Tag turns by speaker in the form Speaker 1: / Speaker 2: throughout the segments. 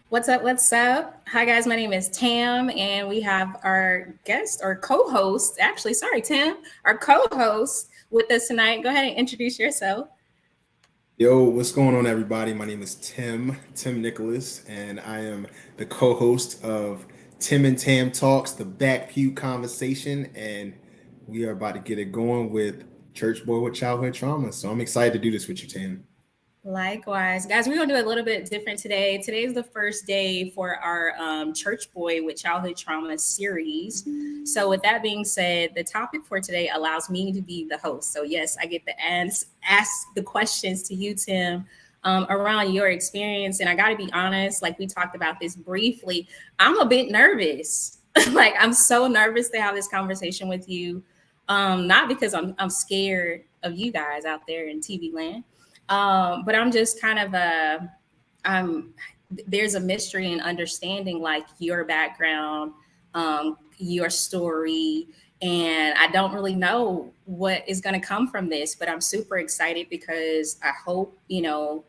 Speaker 1: What's up? What's up? Hi, guys. My name is Tam, and we have our guest or co host. Actually, sorry, Tim, our co host with us tonight. Go ahead and introduce yourself.
Speaker 2: Yo, what's going on, everybody? My name is Tim Nicholas, and I am the co-host of Tim and Tam Talks, the Back Pew Conversation, and we are about to get it going with Church Boy with Childhood Trauma. So I'm excited to do this with you, Tam.
Speaker 1: Likewise, guys, we're going to do a little bit different today. Today is the first day for our Church Boy with Childhood Trauma series. So, with that being said, the topic for today allows me to be the host. So, yes, I get to ask the questions to you, Tim, around your experience. And I got to be honest, like we talked about this briefly, I'm a bit nervous. Like, I'm so nervous to have this conversation with you. Not because I'm scared of you guys out there in TV land, but I'm just kind of I'm there's a mystery in understanding like your background, your story, and I don't really know what is going to come from this, but I'm super excited because I hope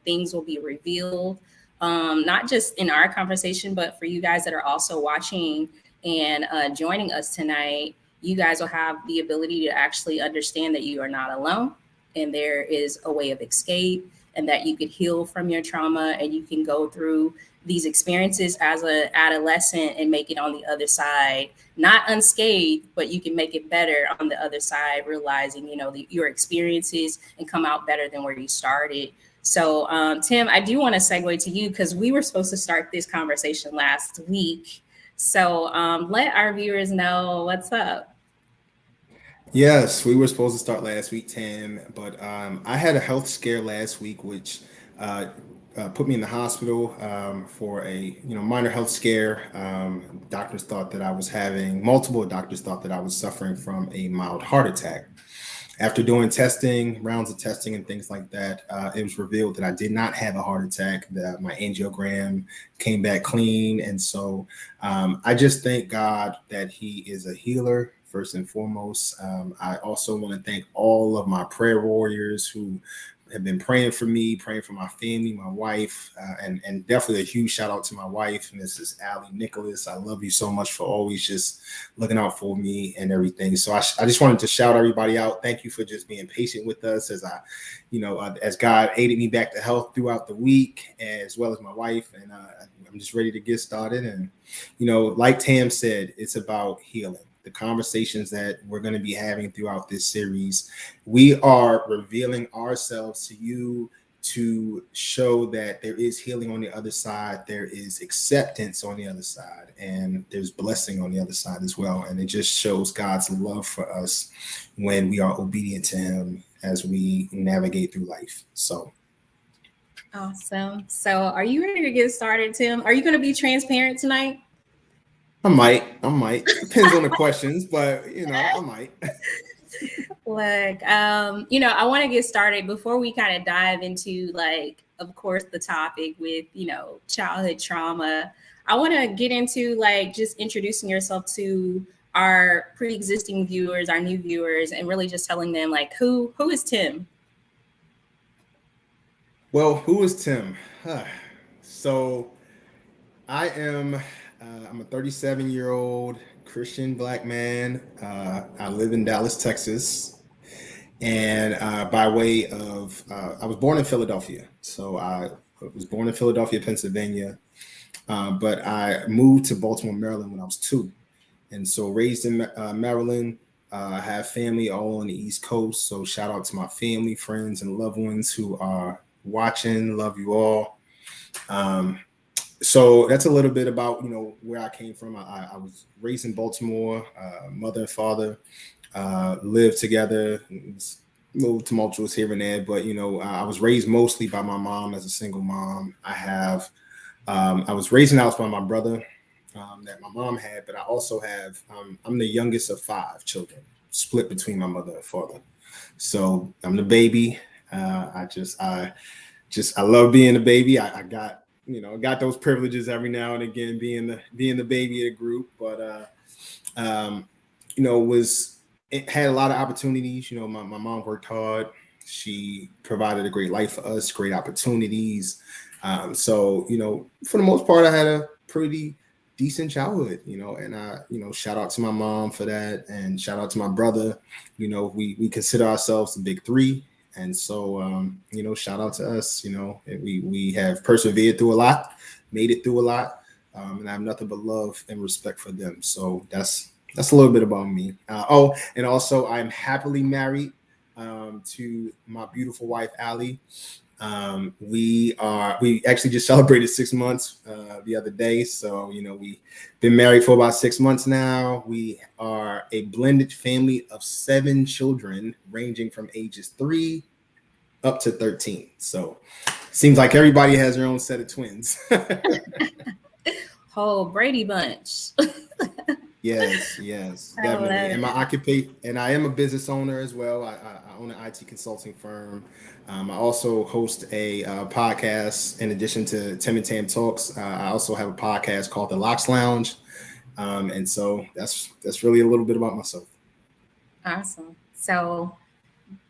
Speaker 1: things will be revealed, not just in our conversation, but for you guys that are also watching and joining us tonight. You guys will have the ability to actually understand that you are not alone and there is a way of escape and that you could heal from your trauma and you can go through these experiences as an adolescent and make it on the other side not unscathed, but you can make it better on the other side, realizing your experiences and come out better than where you started. So Tim, I do want to segue to you because we were supposed to start this conversation last week. So let our viewers know what's up.
Speaker 2: Yes, we were supposed to start last week, Tam, but I had a health scare last week, which uh, put me in the hospital for a minor health scare. Multiple doctors thought that I was suffering from a mild heart attack. After doing testing, rounds of testing, and things like that, it was revealed that I did not have a heart attack. That my angiogram came back clean, and so I just thank God that He is a healer first and foremost. I also want to thank all of my prayer warriors who have been praying for me, praying for my family, my wife, and definitely a huge shout out to my wife, Mrs. Allie Nicholas. I love you so much for always just looking out for me and everything. So I just wanted to shout everybody out. Thank you for just being patient with us as God aided me back to health throughout the week, as well as my wife. And I'm just ready to get started. And, like Tam said, it's about healing. The conversations that we're going to be having throughout this series, we are revealing ourselves to you to show that there is healing on the other side, there is acceptance on the other side, and there's blessing on the other side as well. And it just shows God's love for us when we are obedient to Him as we navigate through life. So
Speaker 1: Awesome. So, are you ready to get started, Tim? Are you going to be transparent tonight?
Speaker 2: I might. Depends on the questions, but I might.
Speaker 1: Like, I want to get started before we kind of dive into, like, of course, the topic with, childhood trauma. I want to get into, like, just introducing yourself to our pre-existing viewers, our new viewers, and really just telling them, like, who is Tim?
Speaker 2: Well, who is Tim? So I'm a 37-year-old Christian black man. I live in Dallas, Texas, and by way of I was born in Philadelphia. So I was born in Philadelphia, Pennsylvania, but I moved to Baltimore, Maryland when I was 2, and so raised in Maryland. I have family all on the East Coast, so shout out to my family, friends, and loved ones who are watching. Love you all. Um, so that's a little bit about where I came from. I was raised in Baltimore. Mother and father lived together. It's a little tumultuous here and there, but I was raised mostly by my mom as a single mom. I was raised in the house by my brother that my mom had, but I also have I'm the youngest of 5 children, split between my mother and father. So I'm the baby. I love being a baby. I got got those privileges every now and again, being the baby of the group. But was it had a lot of opportunities. My mom worked hard. She provided a great life for us, great opportunities. So, for the most part, I had a pretty decent childhood, and I, shout out to my mom for that, and shout out to my brother. We consider ourselves the big three. And so, shout out to us, and we have persevered through a lot, made it through a lot. And I have nothing but love and respect for them. So that's a little bit about me. And also I'm happily married to my beautiful wife, Allie. We actually just celebrated 6 months the other day. So, we've been married for about 6 months now. We are a blended family of 7 children ranging from ages 3 up to 13. So seems like everybody has their own set of twins.
Speaker 1: Whole Brady bunch.
Speaker 2: Yes, definitely. And my occupation, and I am a business owner as well. I own an IT consulting firm. I also host a podcast in addition to Tim and Tam Talks. I also have a podcast called The Locks Lounge. And so that's really a little bit about myself.
Speaker 1: Awesome. So,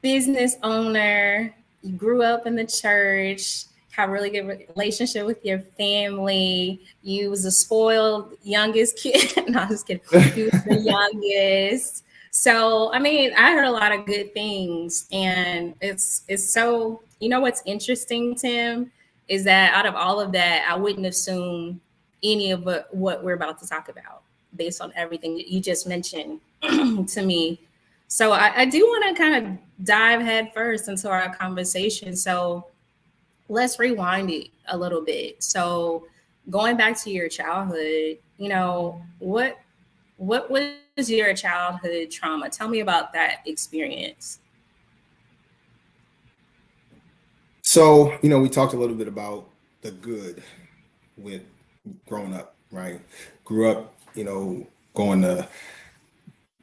Speaker 1: business owner, you grew up in the church, have a really good relationship with your family. You was a spoiled youngest kid. No, I'm just kidding. You was the youngest. So, I mean, I heard a lot of good things, and it's so, what's interesting, Tim, is that out of all of that, I wouldn't assume any of what we're about to talk about based on everything that you just mentioned to me. So I do want to kind of dive head first into our conversation. So let's rewind it a little bit. So going back to your childhood, what was your childhood trauma? Tell me about that experience.
Speaker 2: So, we talked a little bit about the good with growing up, right? Grew up, going to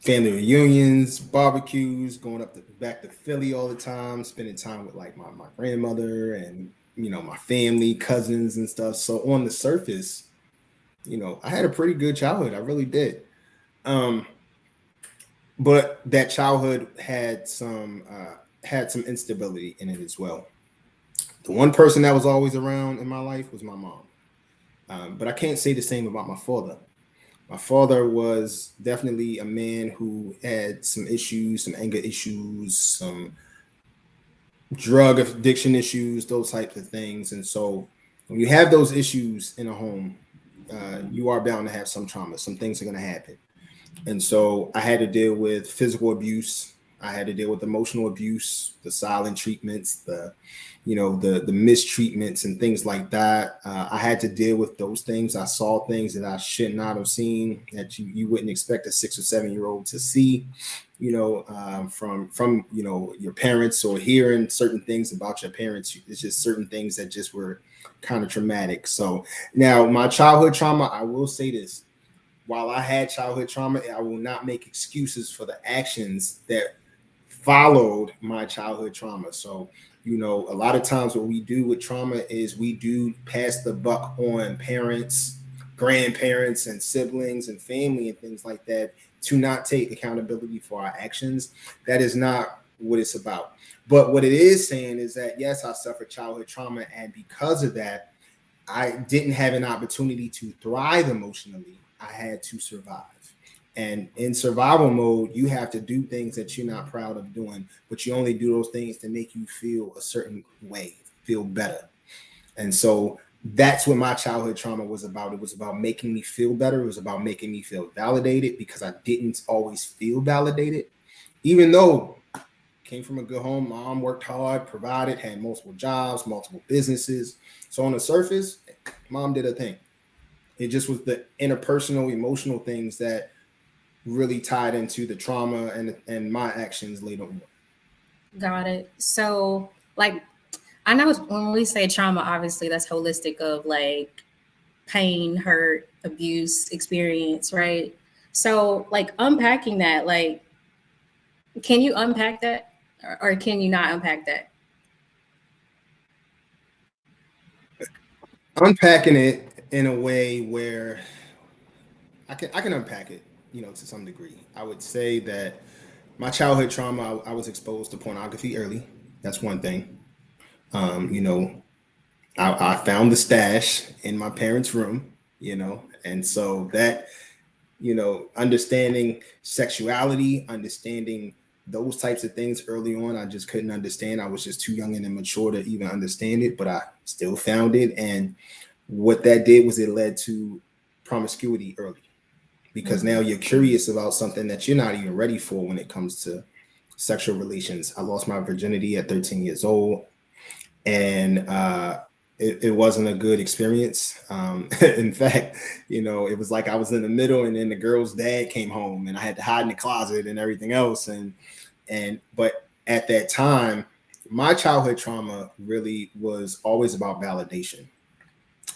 Speaker 2: family reunions, barbecues, going back to Philly all the time, spending time with like my grandmother and, my family, cousins and stuff. So on the surface, I had a pretty good childhood. I really did. But that childhood had some instability in it as well. The one person that was always around in my life was my mom. But I can't say the same about my father. My father was definitely a man who had some issues, some anger issues, some drug addiction issues, those types of things. And so when you have those issues in a home, you are bound to have some trauma. Some things are going to happen. And so I had to deal with physical abuse. I had to deal with emotional abuse, the silent treatments, the mistreatments and things like that. I had to deal with those things. I saw things that I should not have seen, that you wouldn't expect a 6 or 7-year-old to see, from your parents, or hearing certain things about your parents. It's just certain things that just were kind of traumatic. So now my childhood trauma, I will say this. While I had childhood trauma, I will not make excuses for the actions that followed my childhood trauma. So, a lot of times what we do with trauma is we do pass the buck on parents, grandparents, and siblings and family and things like that to not take accountability for our actions. That is not what it's about. But what it is saying is that, yes, I suffered childhood trauma, and because of that, I didn't have an opportunity to thrive emotionally. I had to survive. And in survival mode, you have to do things that you're not proud of doing, but you only do those things to make you feel a certain way, feel better. And so that's what my childhood trauma was about. It was about making me feel better. It was about making me feel validated, because I didn't always feel validated, even though I came from a good home. Mom worked hard, provided, had multiple jobs, multiple businesses. So on the surface, mom did her thing. It just was the interpersonal, emotional things that really tied into the trauma and my actions later on.
Speaker 1: Got it. So, like, I know when we say trauma, obviously that's holistic of like pain, hurt, abuse, experience, right? So, like, unpacking that, like, can you unpack that, or can you not unpack that?
Speaker 2: Unpacking it in a way where I can unpack it, to some degree. I would say that my childhood trauma, I was exposed to pornography early. That's one thing. I found the stash in my parents' room, and so that, understanding sexuality, understanding those types of things early on, I just couldn't understand. I was just too young and immature to even understand it, but I still found it. And what that did was it led to promiscuity early, because now you're curious about something that you're not even ready for when it comes to sexual relations. I lost my virginity at 13 years old, and it wasn't a good experience. In fact, it was like I was in the middle, and then the girl's dad came home, and I had to hide in the closet and everything else. But at that time, my childhood trauma really was always about validation.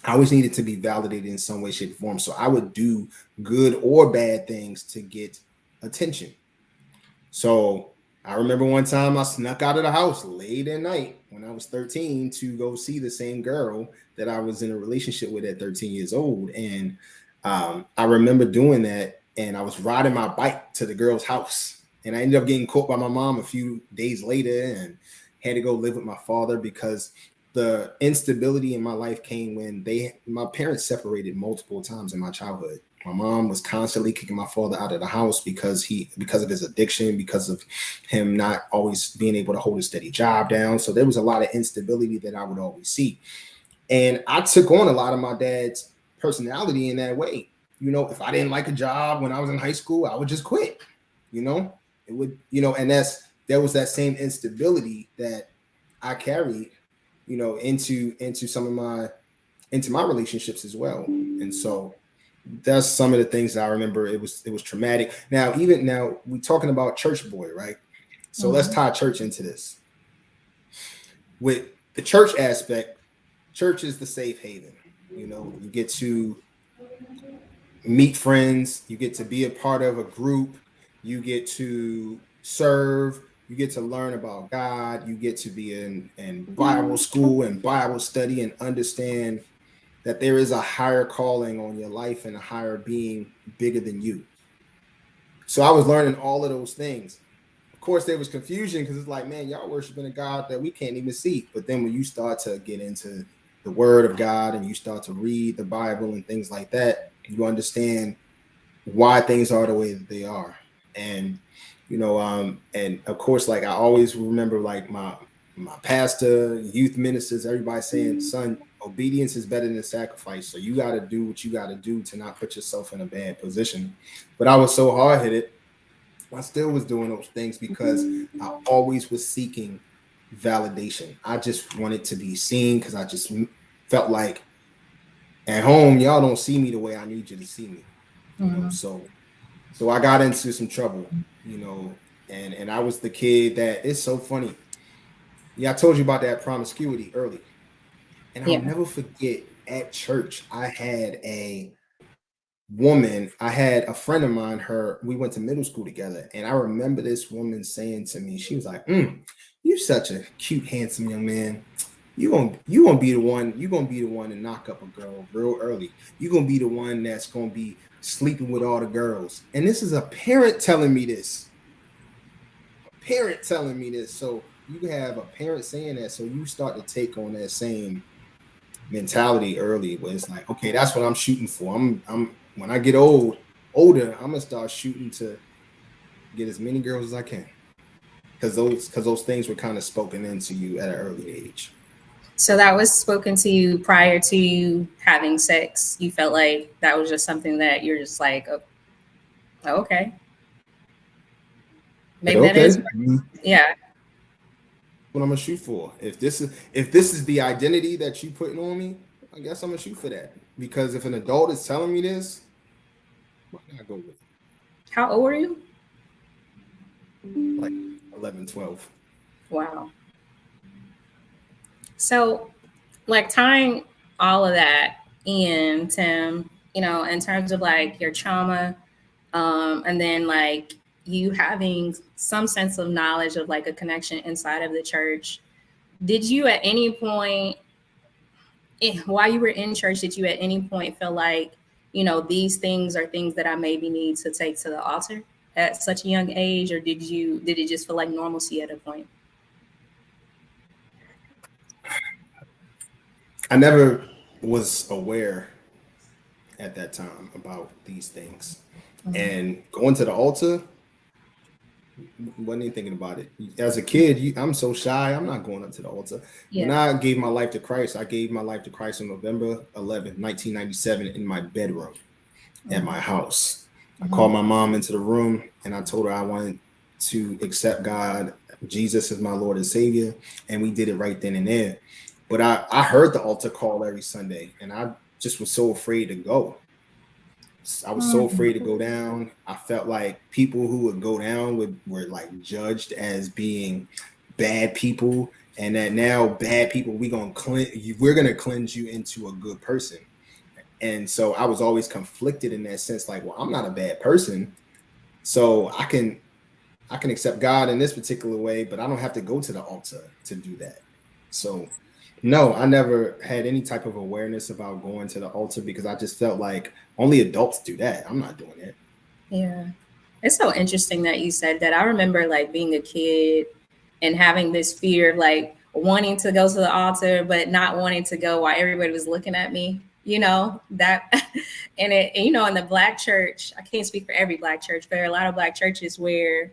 Speaker 2: I always needed to be validated in some way, shape, or form. So I would do good or bad things to get attention. So I remember one time I snuck out of the house late at night when I was 13 to go see the same girl that I was in a relationship with at 13 years old. And I remember doing that, and I was riding my bike to the girl's house, and I ended up getting caught by my mom a few days later and had to go live with my father, because the instability in my life came when my parents separated multiple times in my childhood. My mom was constantly kicking my father out of the house because of his addiction, because of him not always being able to hold a steady job down. So there was a lot of instability that I would always see. And I took on a lot of my dad's personality in that way. If I didn't like a job when I was in high school, I would just quit. It would, and there was that same instability that I carried, into some of my relationships as well. And so that's some of the things that I remember. It was traumatic. Now we're talking about church boy, right? So let's tie church into this. With the church aspect, church is the safe haven. You get to meet friends, you get to be a part of a group, you get to serve, you get to learn about God, you get to be in Bible school and Bible study and understand that there is a higher calling on your life and a higher being bigger than you. So I was learning all of those things. Of course, there was confusion, because it's like, man, y'all worshiping a God that we can't even see. But then when you start to get into the word of God and you start to read the Bible and things like that, you understand why things are the way that they are. And, and of course, like I always remember, like my pastor, youth ministers, everybody saying, son, obedience is better than sacrifice. So you got to do what you got to do to not put yourself in a bad position. But I was so hard-headed. I still was doing those things because I always was seeking validation. I just wanted to be seen, because I just felt like at home, y'all don't see me the way I need you to see me. So I got into some trouble, and I was the kid that, it's so funny. Yeah, I told you about that promiscuity early. And I'll never forget, at church, I had a friend of mine, we went to middle school together. And I remember this woman saying to me, she was like, you're such a cute, handsome young man. You're gonna be the one to knock up a girl real early. You're gonna be the one that's gonna be sleeping with all the girls. And this is a parent telling me this. So you have a parent saying that, so you start to take on that same mentality early, where it's like, okay, that's what I'm shooting for. I'm when I get older, I'm gonna start shooting to get as many girls as I can, because those things were kind of spoken into you at an early age.
Speaker 1: So that was spoken to you prior to you having sex. You felt like that was just something that you're just like, oh, okay, maybe that is, yeah.
Speaker 2: What I'm gonna shoot for. If this is the identity that you putting on me, I guess I'm gonna shoot for that. Because if an adult is telling me this, why not go with it?
Speaker 1: How old were you?
Speaker 2: Like 11, 12.
Speaker 1: Wow. So, like, tying all of that in, Tim, in terms of like your trauma, and then like you having some sense of knowledge of like a connection inside of the church, did you at any point, while you were in church, did you at any point feel like, these things are things that I maybe need to take to the altar at such a young age? Or did it just feel like normalcy at a point?
Speaker 2: I never was aware at that time about these things.
Speaker 1: Mhm.
Speaker 2: And going to the altar, wasn't even thinking about it. As a kid, I'm so shy. I'm not going up to the altar. When
Speaker 1: Yeah.
Speaker 2: I gave my life to Christ, I gave my life to Christ on November 11th, 1997, in my bedroom at my
Speaker 1: Mhm.
Speaker 2: house. I
Speaker 1: Mhm.
Speaker 2: called my mom into the room and I told her I wanted to accept God, Jesus as my Lord and Savior. And we did it right then and there. But I heard the altar call every Sunday and I just was so afraid to go. I was so
Speaker 1: Mhm.
Speaker 2: afraid to go down. I felt like people who would go down were like judged as being bad people, and that now bad people we're gonna cleanse you into a good person. And so I was always conflicted in that sense, like, well, I'm not a bad person, so I can accept God in this particular way, but I don't have to go to the altar to do that. So no, I never had any type of awareness about going to the altar because I just felt like only adults do that. I'm not doing it.
Speaker 1: Yeah. It's so interesting that you said that. I remember like being a kid and having this fear of like wanting to go to the altar, but not wanting to go while everybody was looking at me, that, and in the black church, I can't speak for every black church, but there are a lot of black churches where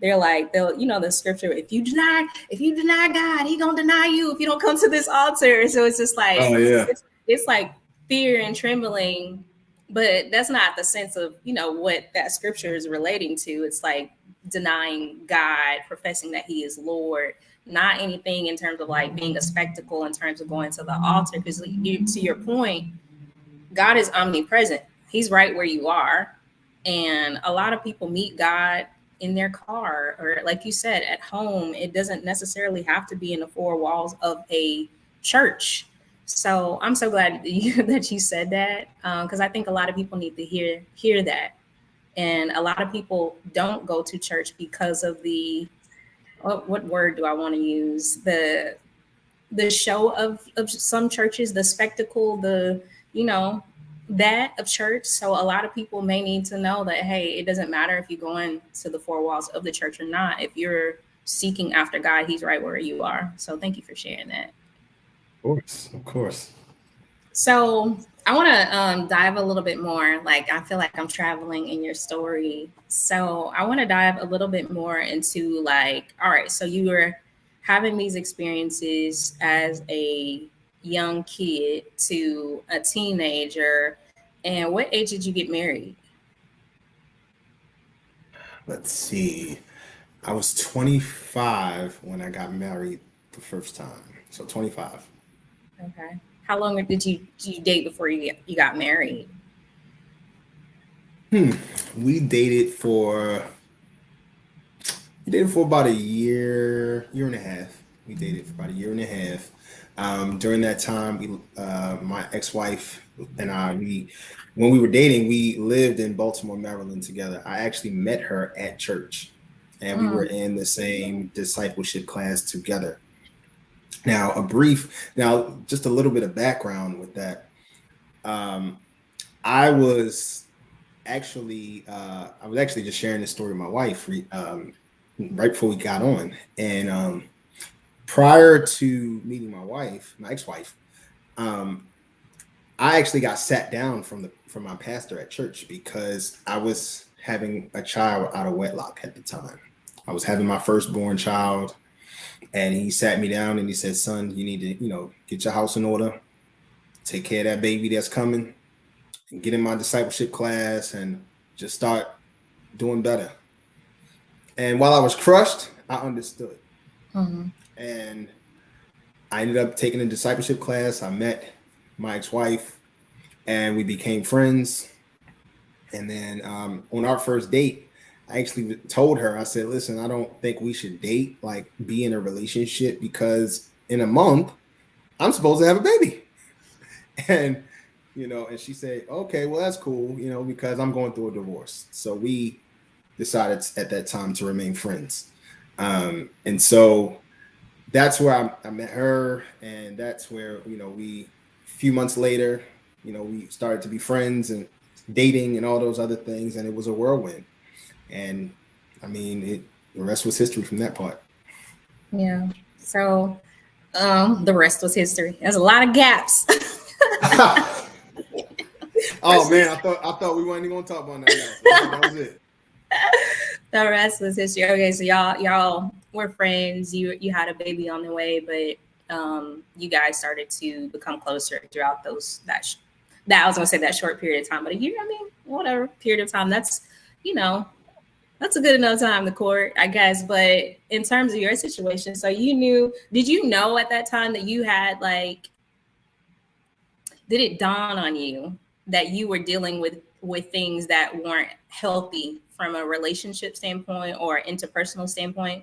Speaker 1: the scripture, if you deny God, he gonna deny you if you don't come to this altar. So it's just like,
Speaker 2: Oh yeah.
Speaker 1: it's like fear and trembling, but that's not the sense of what that scripture is relating to. It's like denying God, professing that he is Lord, not anything in terms of like being a spectacle in terms of going to the altar. Because to your point, God is omnipresent. He's right where you are. And a lot of people meet God in their car, or like you said, at home. It doesn't necessarily have to be in the four walls of a church. So I'm so glad that you said that, because I think a lot of people need to hear that. And a lot of people don't go to church because of what word do I want to use, the show of some churches, the spectacle, you know that of church. So a lot of people may need to know that, hey, it doesn't matter if you go into the four walls of the church or not. If you're seeking after God, he's right where you are. So thank you for sharing that.
Speaker 2: Of course, of course.
Speaker 1: So I want to dive a little bit more. Like, I feel like I'm traveling in your story. So I want to dive a little bit more into, like, all right, so you were having these experiences as a young kid to a teenager. And what age did you get married?
Speaker 2: Let's see. I was 25 when I got married the first time. So 25.
Speaker 1: Okay. How long did you date before you got married?
Speaker 2: Hmm. We dated for about a year and a half. We dated for about a year and a half. During that time, my ex-wife and when we were dating, we lived in Baltimore, Maryland together. I actually met her at church, and we were
Speaker 1: Mm,
Speaker 2: in the same discipleship class together. Just a little bit of background with that. Um, I was I was actually just sharing this story with my wife right before we got on, and prior to meeting my ex-wife, um, I actually got sat down from my pastor at church because I was having a child out of wedlock at the time. I was having my firstborn child, and he sat me down and he said, "Son, you need to, get your house in order, take care of that baby that's coming, and get in my discipleship class, and just start doing better." And while I was crushed, I understood.
Speaker 1: mhm.
Speaker 2: And I ended up taking a discipleship class. I met my ex-wife and we became friends. And then on our first date, I actually told her, I said, listen, I don't think we should date, like be in a relationship, because in a month, I'm supposed to have a baby. And, and she said, okay, well, that's cool, because I'm going through a divorce. So we decided at that time to remain friends. And so that's where I met her. And that's where, a few months later, we started to be friends and dating and all those other things. And it was a whirlwind. And I mean, the rest was history from that part.
Speaker 1: Yeah. So The rest was history. There's a lot of gaps.
Speaker 2: Oh man, I thought we weren't even gonna talk about that. That was it.
Speaker 1: The rest was history. Okay, so y'all were friends. You had a baby on the way, but you guys started to become closer throughout that I was gonna say that short period of time, but a year. I mean, whatever period of time. That's that's a good enough time to court, I guess. But in terms of your situation, so did you know at that time that you had did it dawn on you that you were dealing with things that weren't healthy from a relationship standpoint or interpersonal standpoint?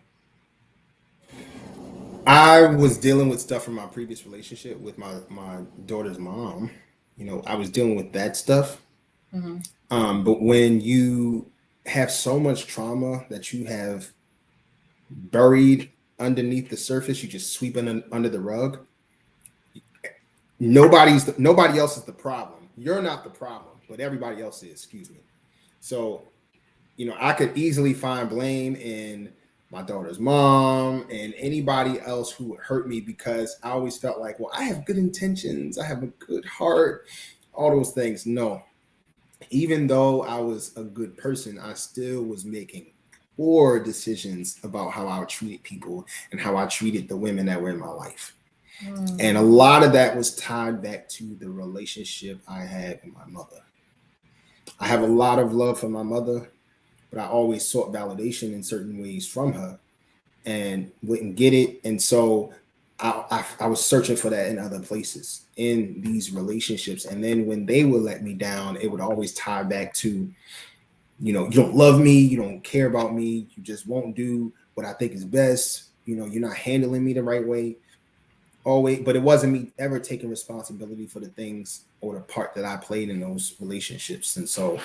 Speaker 2: I was dealing with stuff from my previous relationship with my daughter's mom. I was dealing with that stuff.
Speaker 1: Mm-hmm.
Speaker 2: But when you have so much trauma that you have buried underneath the surface, you just sweep it under the rug. Nobody else is the problem. You're not the problem, but everybody else is. Excuse me. So, I could easily find blame in my daughter's mom and anybody else who would hurt me because I always felt like, well, I have good intentions, I have a good heart, all those things. No, even though I was a good person, I still was making poor decisions about how I treated people and how I treated the women that were in my life. And a lot of that was tied back to the relationship I had with my mother. I have a lot of love for my mother, but I always sought validation in certain ways from her and wouldn't get it. And so I was searching for that in other places in these relationships. And then when they would let me down, it would always tie back to, you don't love me, you don't care about me, you just won't do what I think is best. You're not handling me the right way. Always, but it wasn't me ever taking responsibility for the things or the part that I played in those relationships. And so,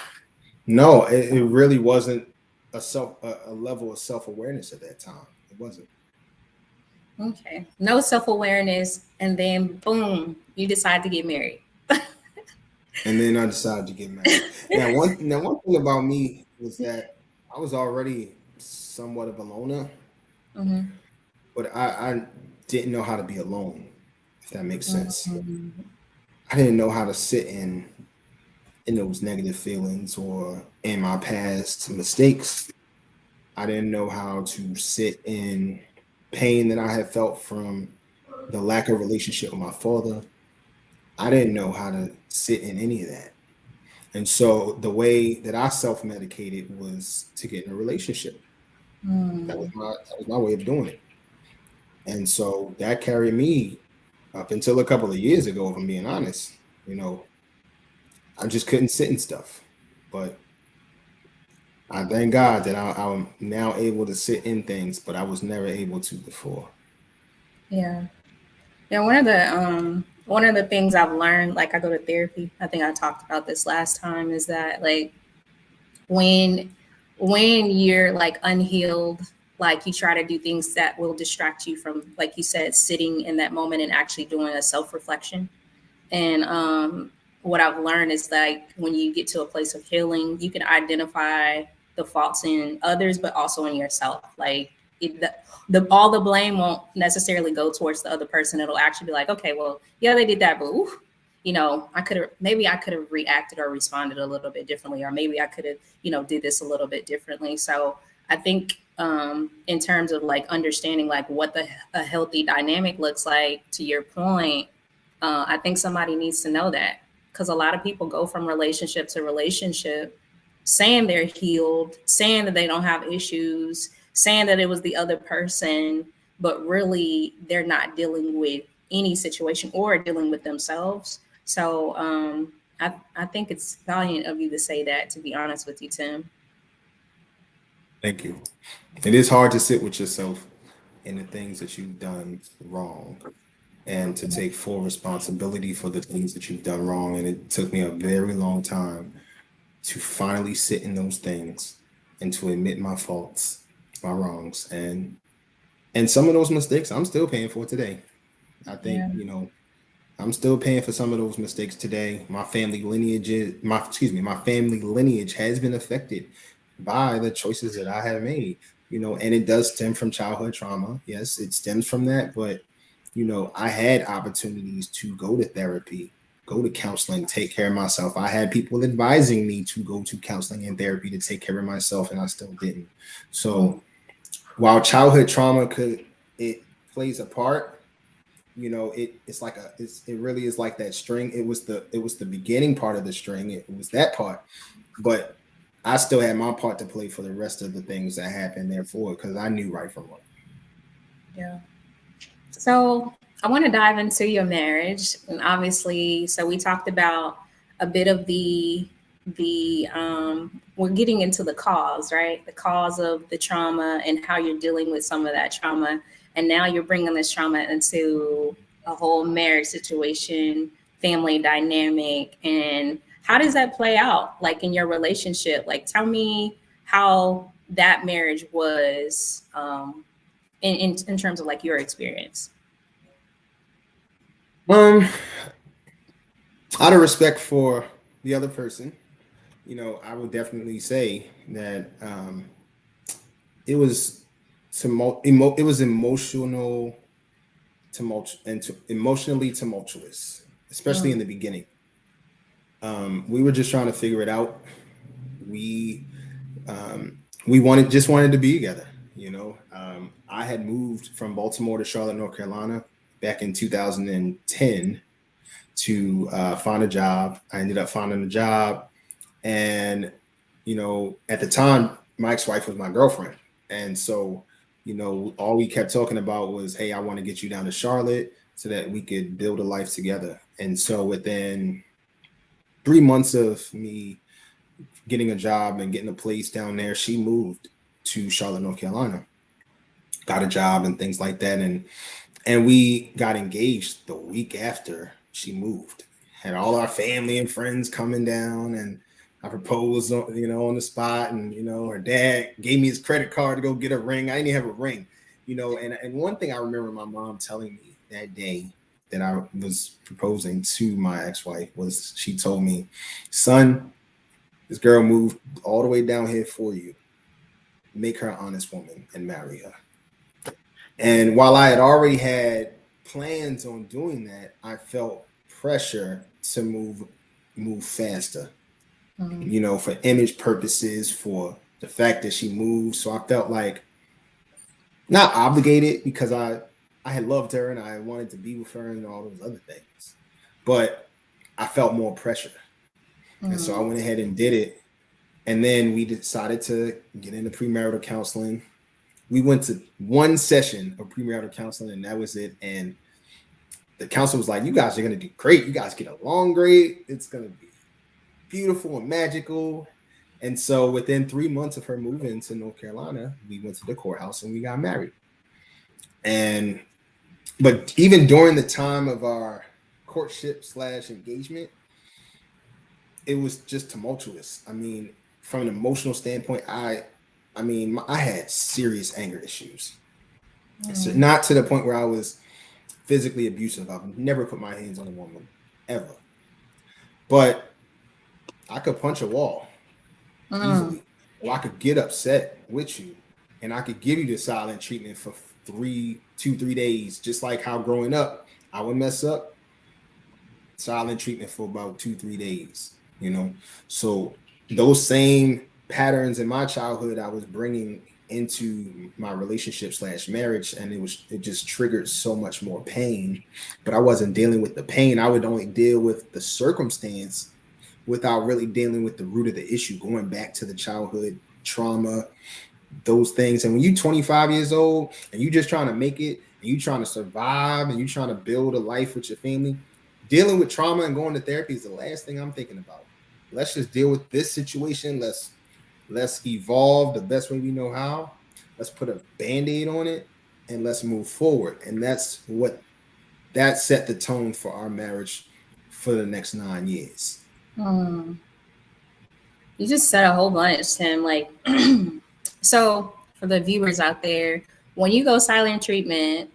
Speaker 2: no, it really wasn't a level of self-awareness at that time. It wasn't.
Speaker 1: Okay. No self-awareness, and then boom, you decide to get married.
Speaker 2: And then I decided to get married. Now, one thing about me was that I was already somewhat of a loner,
Speaker 1: Mm-hmm.
Speaker 2: but I didn't know how to be alone, if that makes sense.
Speaker 1: Mm-hmm.
Speaker 2: I didn't know how to sit in those negative feelings or in my past mistakes. I didn't know how to sit in pain that I had felt from the lack of relationship with my father. I didn't know how to sit in any of that. And so the way that I self-medicated was to get in a relationship. That was my way of doing it. And so that carried me up until a couple of years ago, if I'm being honest. I just couldn't sit in stuff. But I thank God that I'm now able to sit in things, but I was never able to before.
Speaker 1: Yeah. Yeah, one of the things I've learned, I go to therapy. I think I talked about this last time, is that when you're unhealed, you try to do things that will distract you from, like you said, sitting in that moment and actually doing a self-reflection. And what I've learned is when you get to a place of healing, you can identify the faults in others, but also in yourself. All the blame won't necessarily go towards the other person. It'll actually be okay, well, yeah, they did that, but I could have reacted or responded a little bit differently, or maybe I could have, did this a little bit differently. So I think in terms of understanding what a healthy dynamic looks like, to your point, I think somebody needs to know that, because a lot of people go from relationship to relationship saying they're healed, saying that they don't have issues, saying that it was the other person, but really they're not dealing with any situation or dealing with themselves. So I think it's valiant of you to say that, to be honest with you, Tim.
Speaker 2: Thank you. It is hard to sit with yourself in the things that you've done wrong and to take full responsibility for the things that you've done wrong. And it took me a very long time to finally sit in those things and to admit my faults, my wrongs, and some of those mistakes I'm still paying for today. I think, I'm still paying for some of those mistakes today. My family lineage has been affected by the choices that I have made, and it does stem from childhood trauma. Yes, it stems from that, but I had opportunities to go to therapy, go to counseling, take care of myself. I had people advising me to go to counseling and therapy to take care of myself, and I still didn't. So while childhood trauma it plays a part, it really is like that string. It was the beginning part of the string. It was that part, but I still had my part to play for the rest of the things that happened therefore, because I knew right from wrong.
Speaker 1: Yeah. So I want to dive into your marriage, and obviously, so we talked about a bit of the we're getting into the cause, right? The cause of the trauma and how you're dealing with some of that trauma, and now you're bringing this trauma into a whole marriage situation, family dynamic, and how does that play out, like in your relationship? Like, tell me how that marriage was. In terms of like your experience?
Speaker 2: Out of respect for the other person, I would definitely say that it was emotionally tumultuous, especially in the beginning. We were just trying to figure it out. We wanted to be together. I had moved from Baltimore to Charlotte, North Carolina back in 2010 to find a job. I ended up finding a job, and at the time my ex-wife was my girlfriend, and so all we kept talking about was, hey, I want to get you down to Charlotte so that we could build a life together. And so within 3 months of me getting a job and getting a place down there, she moved to Charlotte, North Carolina, got a job and things like that, and we got engaged the week after she moved. Had all our family and friends coming down, and I proposed on the spot, and her dad gave me his credit card to go get a ring. I didn't even have a ring, and one thing I remember my mom telling me that day that I was proposing to my ex-wife was, she told me, son, this girl moved all the way down here for you. Make her an honest woman and marry her. And while I had already had plans on doing that, I felt pressure to move faster, for image purposes, for the fact that she moved. So I felt like not obligated, because I had loved her and I wanted to be with her and all those other things, but I felt more pressure. And so I went ahead and did it. And then we decided to get into premarital counseling. We went to one session of premarital counseling, and that was it. And the counselor was like, you guys are going to do great. You guys get along great. It's going to be beautiful and magical. And so within 3 months of her moving to North Carolina, we went to the courthouse and we got married. But even during the time of our courtship / engagement, it was just tumultuous. I mean, from an emotional standpoint, I had serious anger issues. So not to the point where I was physically abusive. I've never put my hands on a woman, ever. But I could punch a wall easily. Or I could get upset with you, and I could give you the silent treatment for 3 days, just like how growing up, I would mess up, silent treatment for about 2-3 days, So those same patterns in my childhood I was bringing into my relationship / marriage, and it just triggered so much more pain. But I wasn't dealing with the pain. I would only deal with the circumstance without really dealing with the root of the issue, going back to the childhood trauma, those things. And when you're 25 years old and you're just trying to make it, and you're trying to survive, and you're trying to build a life with your family, dealing with trauma and going to therapy is the last thing I'm thinking about. Let's just deal with this situation. Let's evolve the best way we know how. Let's put a Band-Aid on it, and let's move forward. And that set the tone for our marriage for the next 9 years.
Speaker 1: You just said a whole bunch, Tim. Like, so for the viewers out there, when you go silent treatment,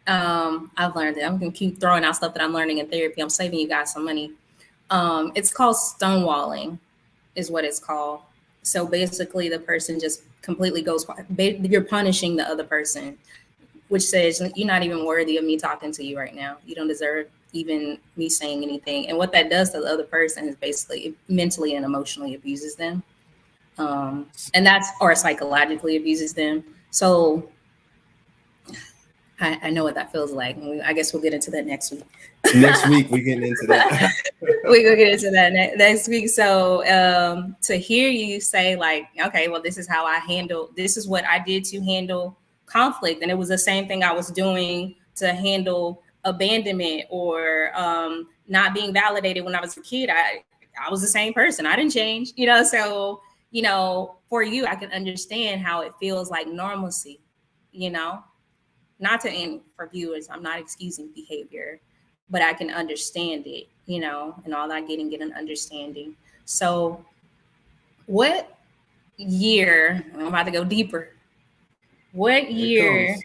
Speaker 1: I've learned it. I'm gonna keep throwing out stuff that I'm learning in therapy. I'm saving you guys some money. It's called stonewalling, is what it's called. So basically, the person just completely goes. You're punishing the other person. which says you're not even worthy of me talking to you right now. You don't deserve even me saying anything. And what that does to the other person is basically it mentally and emotionally abuses them. And that's, or psychologically abuses them. So I know what that feels like. I guess we'll get into that next week.
Speaker 2: Next week, we're getting into that.
Speaker 1: We're going to get into that next week. So to hear you say like, okay, well, this is how I handle, this is what I did to handle conflict. And it was the same thing I was doing to handle abandonment or not being validated when I was a kid. I was the same person. I didn't change, so, for you, I can understand how it feels like normalcy, not to end for viewers. I'm not excusing behavior, but I can understand it, and all that get an understanding. So what year, I'm about to go deeper. What year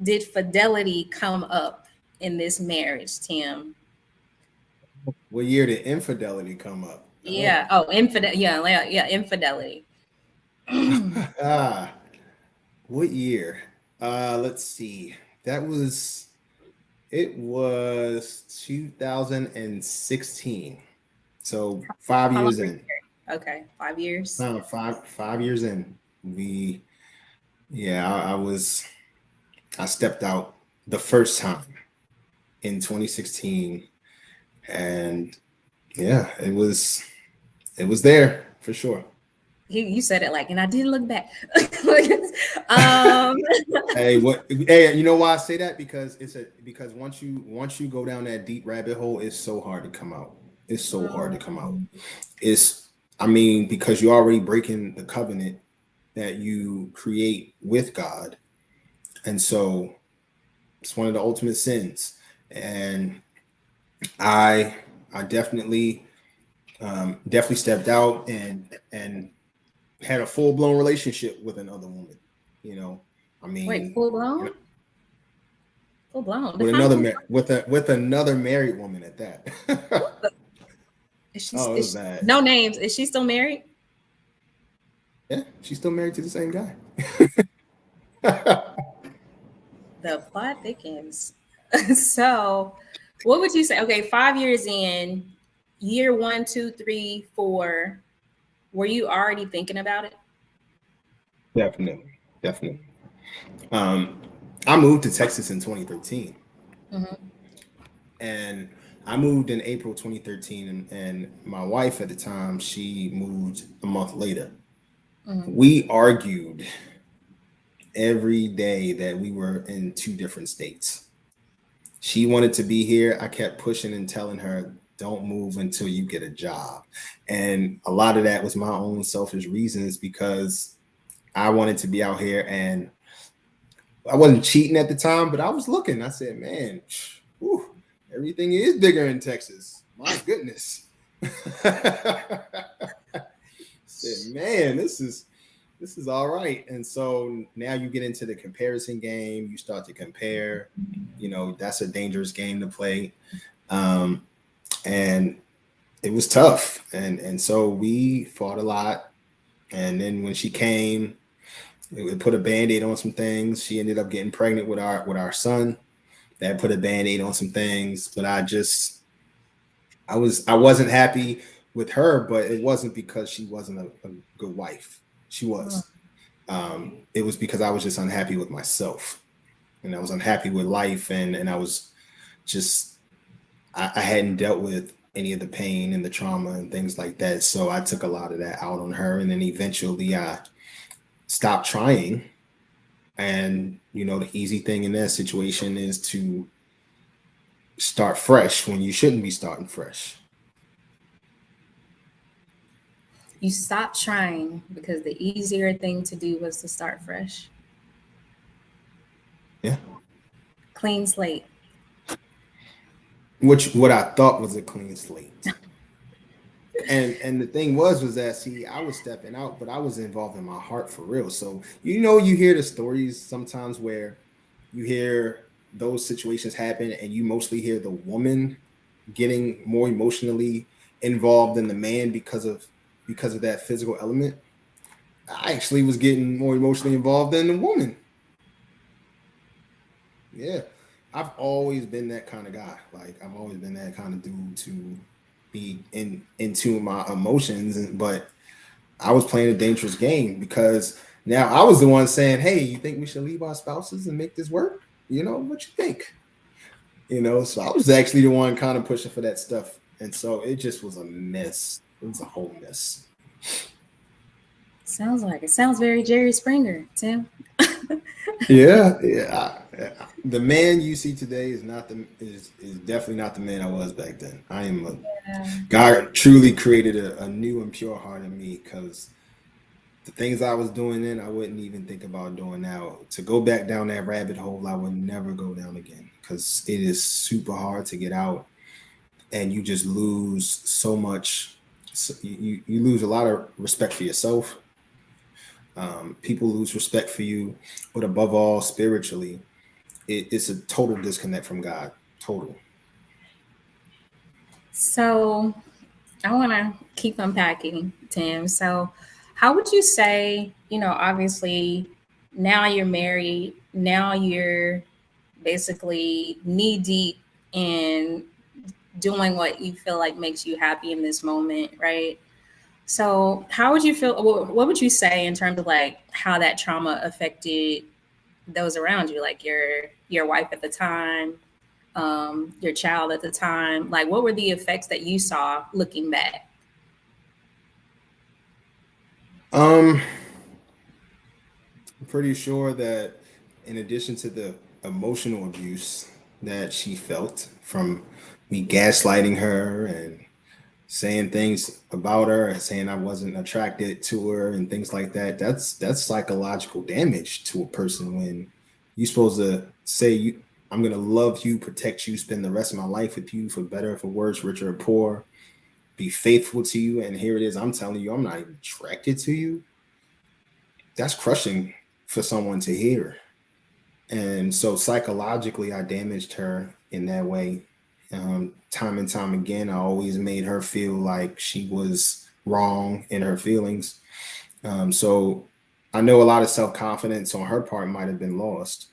Speaker 1: did fidelity come up in this marriage, Tim?
Speaker 2: What year did infidelity come up?
Speaker 1: Yeah. Oh, infidelity. Yeah. Infidelity.
Speaker 2: What year? Let's see. It was 2016. So 5 years in.
Speaker 1: Okay, 5 years.
Speaker 2: No, 5 years in. I stepped out the first time in 2016, and yeah, it was there for sure.
Speaker 1: You said it like, and I didn't look back.
Speaker 2: Hey, you know why I say that? Because because once you go down that deep rabbit hole, it's so hard to come out. It's so hard to come out. Because you're already breaking the covenant that you create with God. And so it's one of the ultimate sins. And I definitely stepped out and had a full-blown relationship with another woman.
Speaker 1: Wait, full blown? Full blown.
Speaker 2: With another married woman at that.
Speaker 1: Bad. No names. Is she still married?
Speaker 2: Yeah, she's still married to the same guy.
Speaker 1: The plot thickens. So, what would you say? Okay, 5 years in, year 1, 2, 3, 4. Were you already thinking about it?
Speaker 2: Definitely. I moved to Texas in 2013. Mm-hmm. And I moved in April 2013, and my wife at the time, she moved a month later. Mm-hmm. We argued every day that we were in two different states. She wanted to be here. I kept pushing and telling her, don't move until you get a job. And a lot of that was my own selfish reasons, because I wanted to be out here, and I wasn't cheating at the time, but I was looking. I said, man, everything is bigger in Texas. My goodness. I said, man, this is all right. And so now you get into the comparison game. You start to compare. That's a dangerous game to play. And it was tough. And so we fought a lot. And then when she came, we put a Band-Aid on some things. She ended up getting pregnant with our son. That put a Band-Aid on some things. But I wasn't happy with her, but it wasn't because she wasn't a good wife. She was. It was because I was just unhappy with myself, and I was unhappy with life, and I was just, I hadn't dealt with any of the pain and the trauma and things like that. So I took a lot of that out on her, and then eventually I stopped trying. And the easy thing in that situation is to start fresh when you shouldn't be starting fresh.
Speaker 1: You stopped trying because the easier thing to do was to start fresh.
Speaker 2: Yeah.
Speaker 1: Clean slate.
Speaker 2: What I thought was a clean slate. And the thing was that, see, I was stepping out, but I was involved in my heart for real. So, you hear the stories sometimes where you hear those situations happen, and you mostly hear the woman getting more emotionally involved than the man because of that physical element. I actually was getting more emotionally involved than the woman. Yeah. I've always been that kind of guy. Like I've always been that kind of dude to be into my emotions, but I was playing a dangerous game because now I was the one saying, "Hey, you think we should leave our spouses and make this work? You know, what you think?" So I was actually the one kind of pushing for that stuff, and so it just was a mess. It was a whole mess.
Speaker 1: Sounds very Jerry Springer, Tim.
Speaker 2: Yeah, yeah. The man you see today is definitely not the man I was back then. I am a
Speaker 1: Yeah.
Speaker 2: God truly created a new and pure heart in me because the things I was doing then, I wouldn't even think about doing now. To go back down that rabbit hole, I would never go down again because it is super hard to get out, and you just lose so much. So you lose a lot of respect for yourself. People lose respect for you, but above all, spiritually, it's a total disconnect from God. Total.
Speaker 1: So I want to keep unpacking, Tim. So, how would you say, obviously now you're married, now you're basically knee deep in doing what you feel like makes you happy in this moment, right? So, how would you feel? What would you say in terms of like how that trauma affected those around you, like your wife at the time, your child at the time? Like, what were the effects that you saw looking back?
Speaker 2: Um, I'm pretty sure that in addition to the emotional abuse that she felt from me gaslighting her and saying things about her and saying I wasn't attracted to her and things like that, that's psychological damage to a person when you're supposed to say I'm gonna love you, protect you, spend the rest of my life with you for better, for worse, richer or poor, be faithful to you, and here it is, I'm telling you I'm not even attracted to you. That's crushing for someone to hear. And so psychologically, I damaged her in that way. Time and time again, I always made her feel like she was wrong in her feelings. So I know a lot of self confidence on her part might have been lost.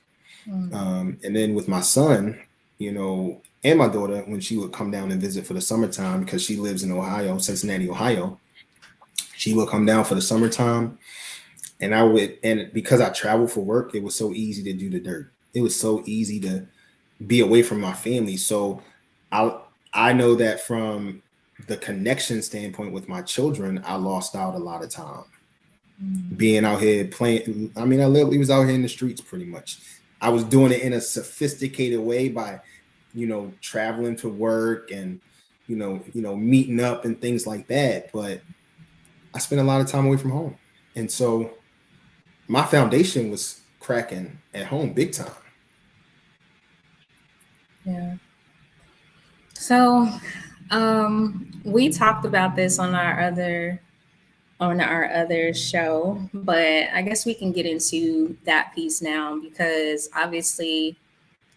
Speaker 1: Mm.
Speaker 2: And then with my son, and my daughter, when she would come down and visit for the summertime, because she lives in Ohio, Cincinnati, Ohio, she would come down for the summertime. And because I travel for work, it was so easy to do the dirt. It was so easy to be away from my family. So I I know that from the connection standpoint with my children, I lost out a lot of time
Speaker 1: Mm.
Speaker 2: being out here playing. I mean, I literally was out here in the streets pretty much. I was doing it in a sophisticated way by, traveling to work and, meeting up and things like that. But I spent a lot of time away from home. And so my foundation was cracking at home big time.
Speaker 1: Yeah. So, we talked about this on our other show, but I guess we can get into that piece now because obviously,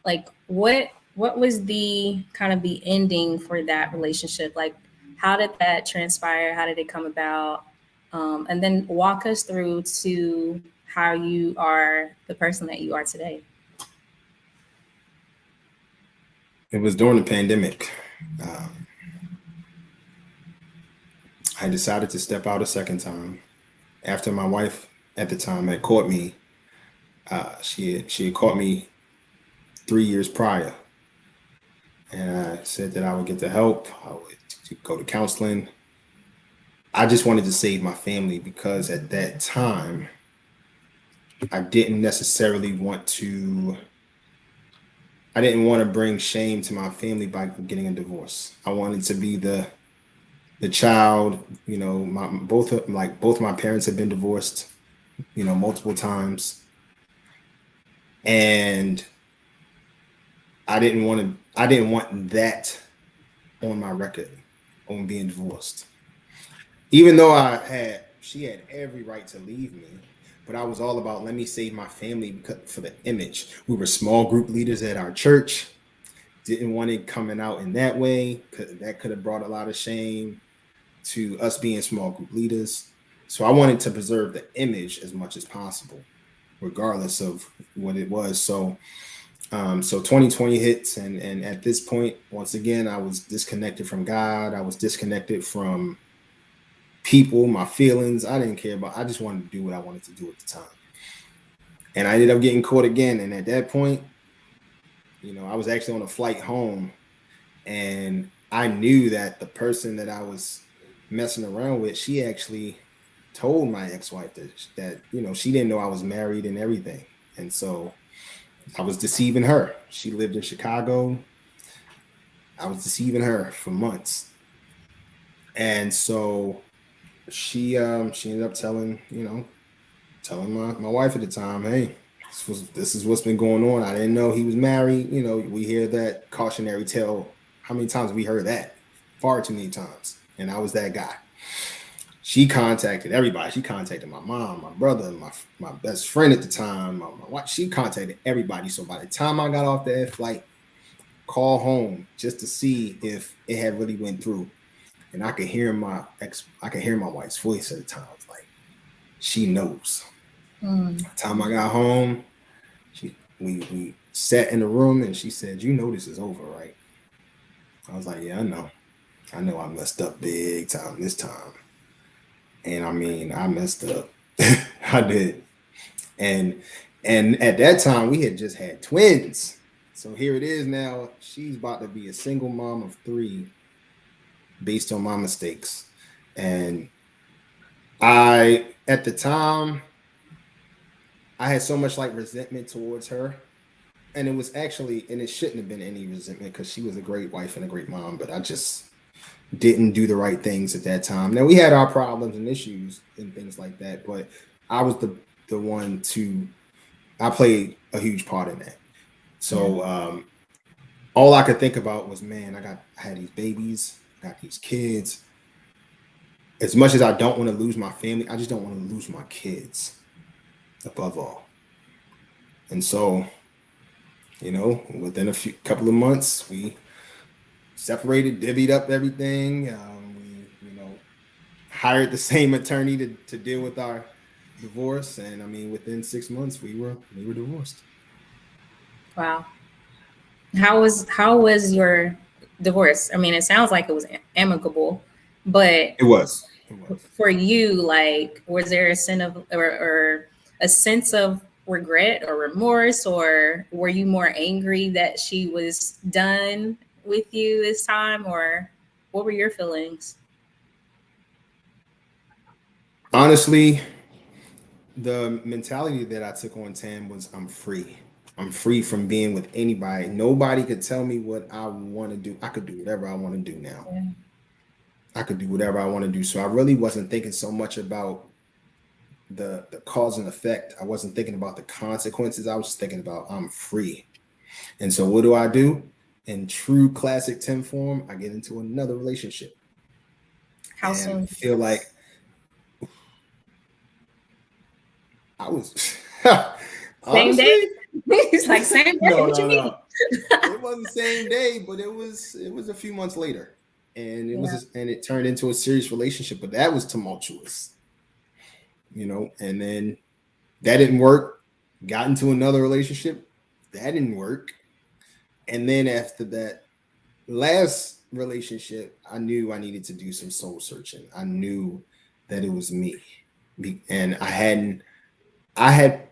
Speaker 1: like, what was the kind of the ending for that relationship? Like, how did that transpire? How did it come about? And then walk us through to how you are the person that you are today.
Speaker 2: It was during the pandemic. Um, I decided to step out a second time after my wife at the time had caught me. She had caught me 3 years prior, and I said that I would get the help. I would go to counseling. I just wanted to save my family because at that time I didn't necessarily want to. I didn't want to bring shame to my family by getting a divorce. I wanted to be the child. Both my parents had been divorced, multiple times, and I didn't want that on my record on being divorced. Even though she had every right to leave me, but I was all about let me save my family because for the image. We were small group leaders at our church. Didn't want it coming out in that way because that could have brought a lot of shame to us being small group leaders. So I wanted to preserve the image as much as possible, regardless of what it was. So So 2020 hits, and at this point, once again, I was disconnected from God. I was disconnected from people, my feelings. I didn't care about. I just wanted to do what I wanted to do at the time, and I ended up getting caught again. And at that point, I was actually on a flight home, and I knew that the person that I was messing around with, she actually told my ex-wife that she didn't know I was married and everything, and so I was deceiving her. She lived in Chicago. I was deceiving her for months. And so she ended up telling my wife at the time, hey, this is what's been going on. I didn't know he was married. We hear that cautionary tale. How many times we heard that? Far too many times. And I was that guy. She contacted everybody. She contacted my mom, my brother, my best friend at the time, my wife. She contacted everybody. So by the time I got off that flight, call home just to see if it had really went through. And I could hear my wife's voice at the time. Like, she knows. By the time I got home, we sat in the room and she said, this is over, right? I was like, yeah, I know I messed up big time this time. And I mean, I messed up. I did. And at that time we had just had twins. So here it is now. She's about to be a single mom of 3 based on my mistakes. And at the time, I had so much resentment towards her. And it shouldn't have been any resentment because she was a great wife and a great mom, but I just didn't do the right things at that time. Now we had our problems and issues and things like that, but I was the one I played a huge part in that. So all I could think about was, man, I had these babies, got these kids. As much as I don't want to lose my family, I just don't want to lose my kids above all. And so, within a couple of months, we separated, divvied up everything. We, hired the same attorney to deal with our divorce. And I mean, within 6 months, we were divorced.
Speaker 1: Wow. How was your divorce? I mean, it sounds like it was amicable, but
Speaker 2: It was.
Speaker 1: For you, was there a sense of or a sense of regret or remorse, or were you more angry that she was done with you this time, or what were your feelings?
Speaker 2: Honestly, the mentality that I took on Tam was, I'm free. I'm free from being with anybody. Nobody could tell me what I want to do. I could do whatever I want to do now.
Speaker 1: Yeah.
Speaker 2: I could do whatever I want to do. So I really wasn't thinking so much about the cause and effect. I wasn't thinking about the consequences. I was just thinking about, I'm free. And so what do? In true classic Tim form, I get into another relationship.
Speaker 1: How soon?
Speaker 2: I feel like I was
Speaker 1: same
Speaker 2: honestly,
Speaker 1: day. It's like same day.
Speaker 2: no,
Speaker 1: What you mean?
Speaker 2: It wasn't the same day, but it was a few months later, and it turned into a serious relationship. But that was tumultuous, And then that didn't work. Got into another relationship, that didn't work, and then after that last relationship, I knew I needed to do some soul searching. I knew that it was me, and I had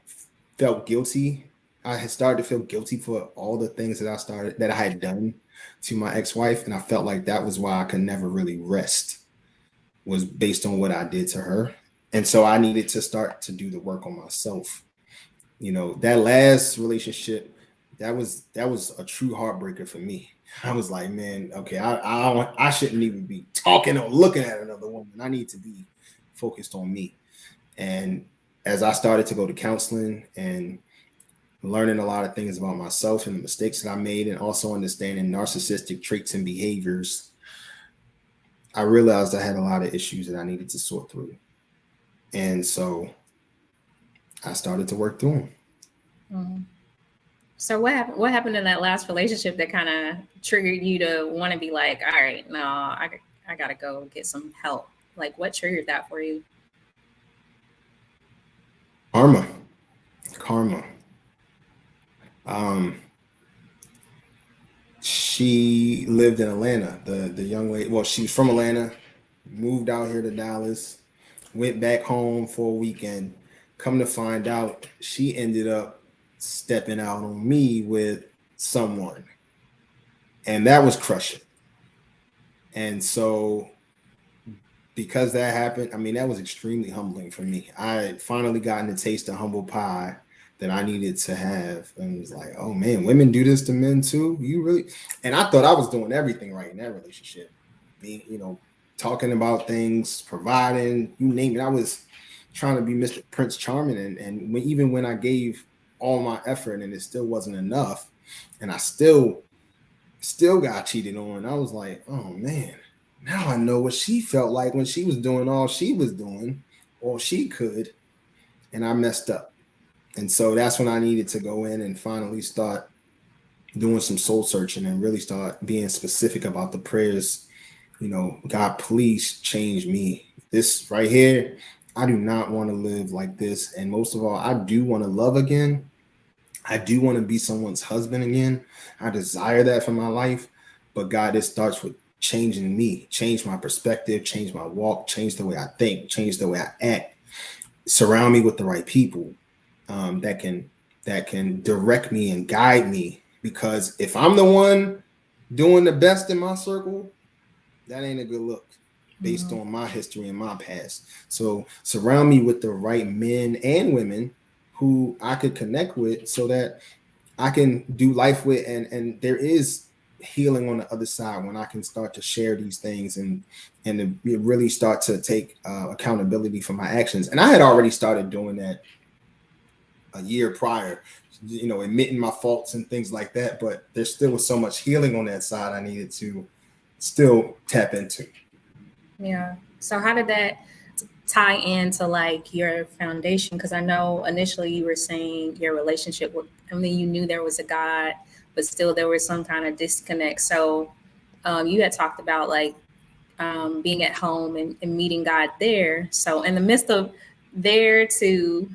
Speaker 2: felt guilty. I had started to feel guilty for all the things that I had done to my ex-wife. And I felt like that was why I could never really rest, was based on what I did to her. And so I needed to start to do the work on myself. That last relationship, that was a true heartbreaker for me. I was like, man, okay, I shouldn't even be talking or looking at another woman. I need to be focused on me. And as I started to go to counseling and learning a lot of things about myself and the mistakes that I made, and also understanding narcissistic traits and behaviors, I realized I had a lot of issues that I needed to sort through. And so I started to work through them.
Speaker 1: Mm-hmm. So what happened in that last relationship that kind of triggered you to want to be like, all right, no, I got to go get some help? Like, what triggered that for you?
Speaker 2: Karma. She lived in Atlanta. The young lady, well, she was from Atlanta, moved out here to Dallas, went back home for a weekend. Come to find out, she ended up stepping out on me with someone. And that was crushing. And so because that happened, I mean, that was extremely humbling for me. I had finally gotten a taste of humble pie that I needed to have. And it was like, oh man, women do this to men too? You really? And I thought I was doing everything right in that relationship. Being, talking about things, providing, you name it. I was trying to be Mr. Prince Charming. And even when I gave all my effort and it still wasn't enough, and I still got cheated on, I was like, oh man, now I know what she felt like when she was doing all she was doing, all she could, and I messed up. And so that's when I needed to go in and finally start doing some soul searching and really start being specific about the prayers. God, please change me. This right here, I do not want to live like this. And most of all, I do want to love again. I do want to be someone's husband again. I desire that for my life. But God, it starts with changing me, change my perspective, change my walk, change the way I think, change the way I act. Surround me with the right people that can direct me and guide me. Because if I'm the one doing the best in my circle, that ain't a good look based on my history and my past. So surround me with the right men and women who I could connect with so that I can do life with. And there is healing on the other side when I can start to share these things and to really start to take accountability for my actions. And I had already started doing that a year prior, admitting my faults and things like that. But there still was so much healing on that side I needed to still tap into.
Speaker 1: Yeah. So how did that tie into like your foundation? Because I know initially you were saying your relationship with, you knew there was a God, but still there was some kind of disconnect. So you had talked about like being at home and meeting God there. So in the midst of there to,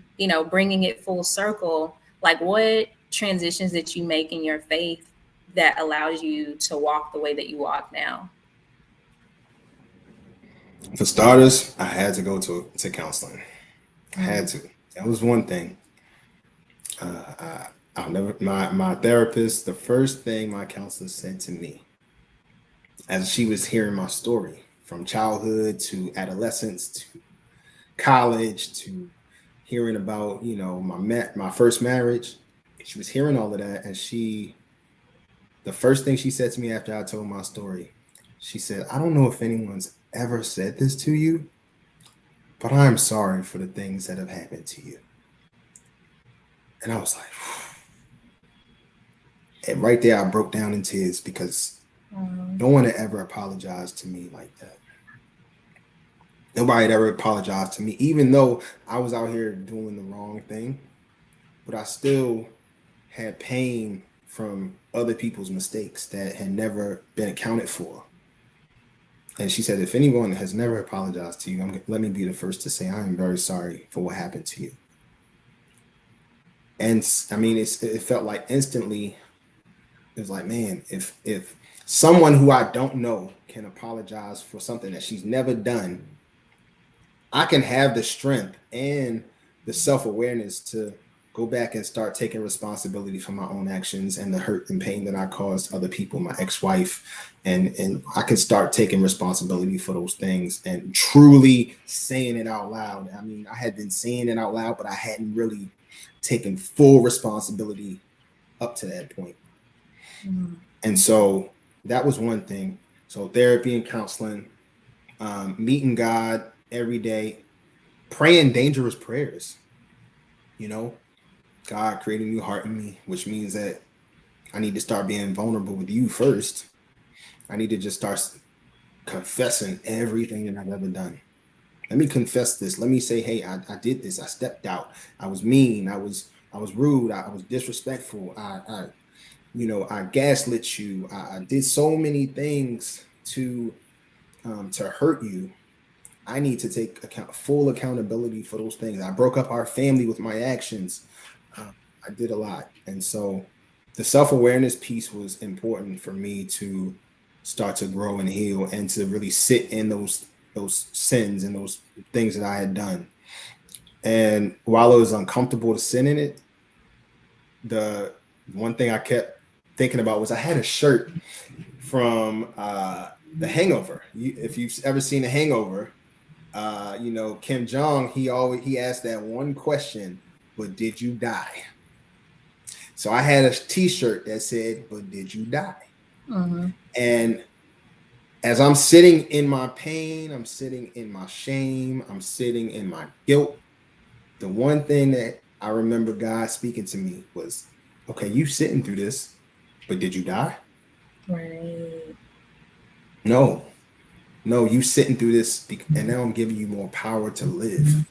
Speaker 1: bringing it full circle, like what transitions did you make in your faith that allows you to walk the way that you walk now?
Speaker 2: For starters, I had to go to counseling. I had to. That was one thing. I'll never. My therapist. The first thing my counselor said to me, as she was hearing my story from childhood to adolescence to college to hearing about my first marriage, she was hearing all of that, and the first thing she said to me after I told my story, she said, "I don't know if anyone's ever said this to you, but I'm sorry for the things that have happened to you." And I was like, and right there I broke down in tears because no one had ever apologized to me like that. Nobody had ever apologized to me, even though I was out here doing the wrong thing, but I still had pain from other people's mistakes that had never been accounted for. And she said, if anyone has never apologized to you, let me be the first to say I am very sorry for what happened to you. And I mean, it felt like instantly, it was like, man, if someone who I don't know can apologize for something that she's never done, I can have the strength and the self-awareness to go back and start taking responsibility for my own actions and the hurt and pain that I caused other people, my ex-wife, and I can start taking responsibility for those things and truly saying it out loud. I mean, I had been saying it out loud, but I hadn't really taken full responsibility up to that point. And so that was one thing. So therapy and counseling, meeting God every day, praying dangerous prayers, God created a new heart in me, which means that I need to start being vulnerable with you first. I need to just start confessing everything that I've ever done. Let me confess this. Let me say, hey, I did this. I stepped out. I was mean. I was rude. I was disrespectful. I gaslit you. I did so many things to hurt you. I need to take full accountability for those things. I broke up our family with my actions. I did a lot. And so the self-awareness piece was important for me to start to grow and heal and to really sit in those sins and those things that I had done. And while it was uncomfortable to sit in it, the one thing I kept thinking about was I had a shirt from The Hangover. If you've ever seen The Hangover, Kim Jong, he asked that one question, but did you die? So I had a t-shirt that said, but did you die?
Speaker 1: Mm-hmm.
Speaker 2: And as I'm sitting in my pain, I'm sitting in my shame, I'm sitting in my guilt, the one thing that I remember God speaking to me was, okay, you sitting through this, but did you die?
Speaker 1: Right.
Speaker 2: No, you sitting through this, and now I'm giving you more power to live.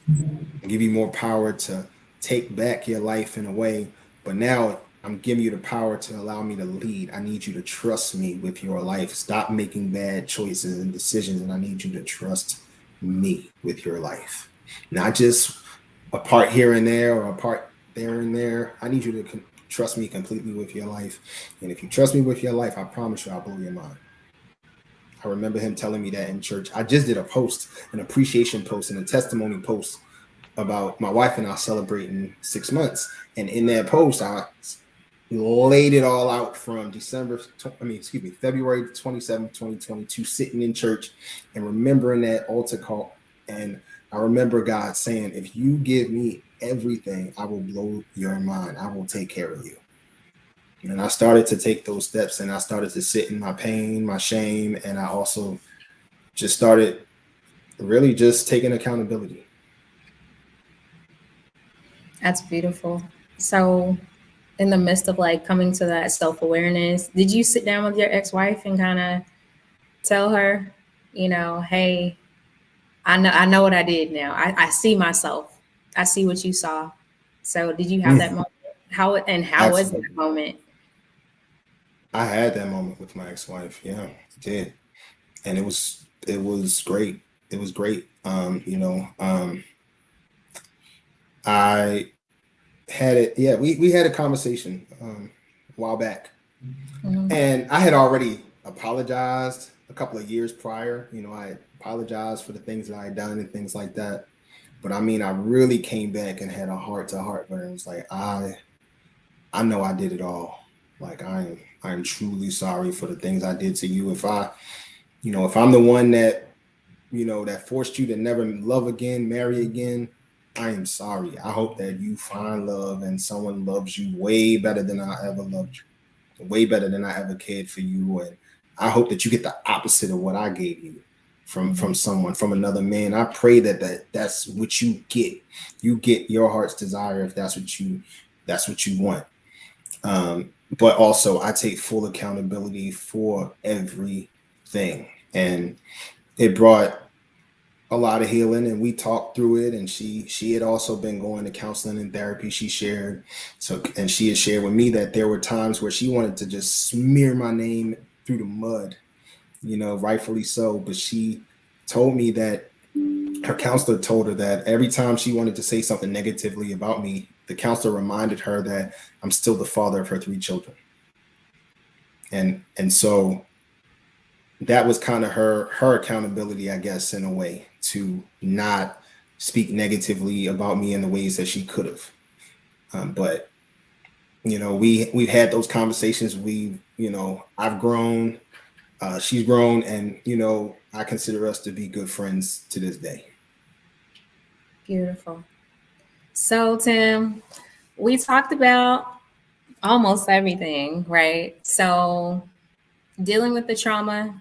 Speaker 2: I give you more power to take back your life in a way, but now I'm giving you the power to allow me to lead. I need you to trust me with your life. Stop making bad choices and decisions, and I need you to trust me with your life. Not just a part here and there or a part there and there. I need you to trust me completely with your life. And if you trust me with your life, I promise you I'll blow your mind. I remember him telling me that in church. I just did a post, an appreciation post and a testimony post about my wife and I celebrating 6 months. And in that post, I laid it all out from February 27th, 2022, sitting in church and remembering that altar call. And I remember God saying, if you give me everything, I will blow your mind. I will take care of you. And I started to take those steps, and I started to sit in my pain, my shame, and I also just started really just taking accountability.
Speaker 1: That's beautiful. So in the midst of like coming to that self-awareness, did you sit down with your ex-wife and kind of tell her, hey, I know what I did now. I see myself. I see what you saw. So did you have that moment? How was that moment?
Speaker 2: I had that moment with my ex-wife. Yeah, I did. And it was great. It was great. I had it. Yeah, we had a conversation a while back.
Speaker 1: Mm-hmm.
Speaker 2: And I had already apologized a couple of years prior. I apologized for the things that I had done and things like that. But I mean, I really came back and had a heart to heart where it was like, I know I did it all. Like I am truly sorry for the things I did to you. If I'm the one that, that forced you to never love again, marry again, I am sorry. I hope that you find love and someone loves you way better than I ever loved you, way better than I ever cared for you. And I hope that you get the opposite of what I gave you from someone, from another man. I pray that's what you get. You get your heart's desire if that's what you want. But also I take full accountability for everything. And it brought a lot of healing, and we talked through it. And she had also been going to counseling and therapy. She shared. And she had shared with me that there were times where she wanted to just smear my name through the mud, rightfully so. But she told me that her counselor told her that every time she wanted to say something negatively about me, the counselor reminded her that I'm still the father of her 3 children. And so that was kind of her accountability, I guess, in a way, to not speak negatively about me in the ways that she could have. But we've had those conversations. I've grown, she's grown, and I consider us to be good friends to this day.
Speaker 1: Beautiful. So Tim, we talked about almost everything, right? So dealing with the trauma,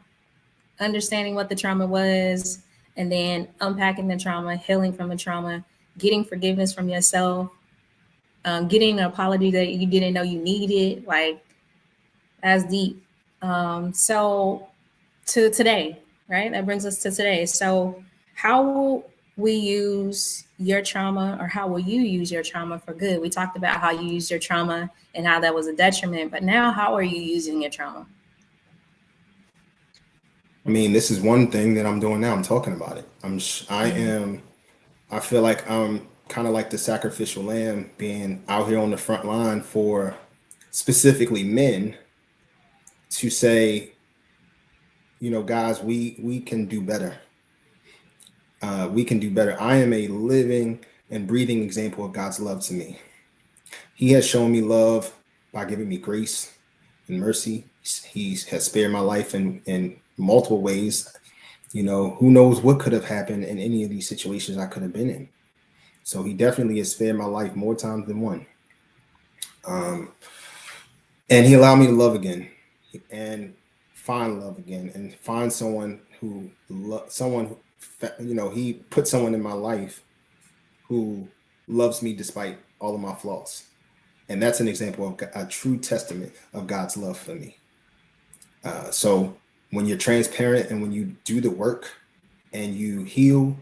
Speaker 1: understanding what the trauma was, and then unpacking the trauma, healing from the trauma, getting forgiveness from yourself, getting an apology that you didn't know you needed. Like, that's deep. So to today, right? That brings us to today. So how will we use your trauma, or how will you use your trauma for good? We talked about how you used your trauma and how that was a detriment, but now how are you using your trauma?
Speaker 2: I mean, this is one thing that I'm doing now. I'm talking about it. I feel like I'm kind of like the sacrificial lamb, being out here on the front line for specifically men, to say, guys, we can do better. We can do better. I am a living and breathing example of God's love to me. He has shown me love by giving me grace and mercy. He has spared my life in multiple ways. Who knows what could have happened in any of these situations I could have been in. So he definitely has spared my life more times than one. And he allowed me to love again and find love again and find someone who, he put someone in my life who loves me despite all of my flaws. And that's an example of a true testament of God's love for me. So when you're transparent and when you do the work and you heal,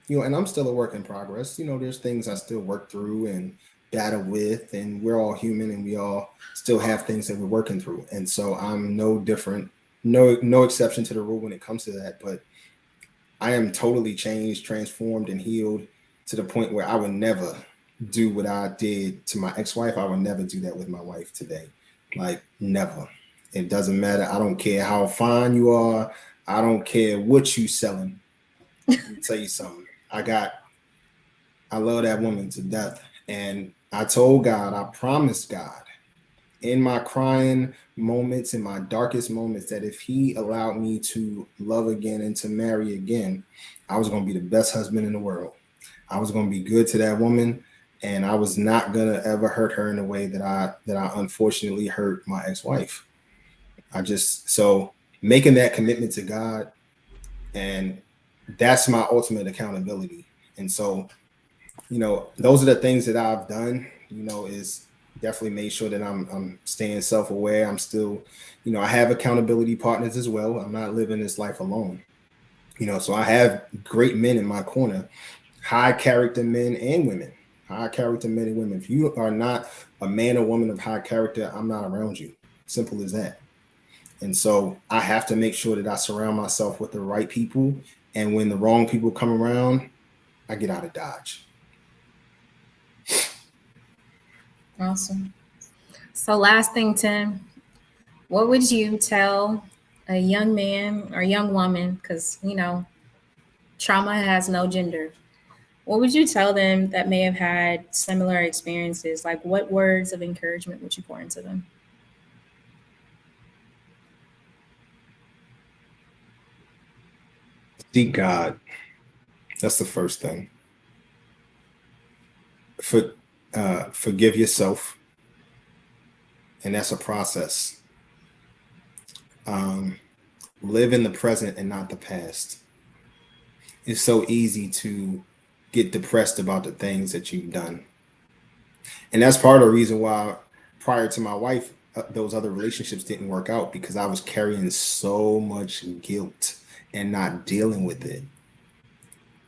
Speaker 2: and I'm still a work in progress, there's things I still work through and battle with, and we're all human and we all still have things that we're working through. And so I'm no different, no exception to the rule when it comes to that. But I am totally changed, transformed, and healed to the point where I would never do what I did to my ex-wife. I would never do that with my wife today. Like, never. It doesn't matter. I don't care how fine you are. I don't care what you selling. Let me tell you something. I love that woman to death. And I told God, I promised God in my crying moments, in my darkest moments, that if he allowed me to love again and to marry again, I was going to be the best husband in the world. I was going to be good to that woman. And I was not going to ever hurt her in a way that I unfortunately hurt my ex-wife. So making that commitment to God, and that's my ultimate accountability. And so, those are the things that I've done, is definitely made sure that I'm staying self-aware. I'm still, I have accountability partners as well. I'm not living this life alone. So I have great men in my corner, high character men and women, high character men and women. If you are not a man or woman of high character, I'm not around you. Simple as that. And so I have to make sure that I surround myself with the right people. And when the wrong people come around, I get out of Dodge.
Speaker 1: Awesome. So last thing, Tim, what would you tell a young man or young woman, because, trauma has no gender. What would you tell them that may have had similar experiences? Like, what words of encouragement would you pour into them?
Speaker 2: Seek God. That's the first thing. Forgive yourself. And that's a process. Live in the present and not the past. It's so easy to get depressed about the things that you've done. And that's part of the reason why prior to my wife, those other relationships didn't work out, because I was carrying so much guilt and not dealing with it.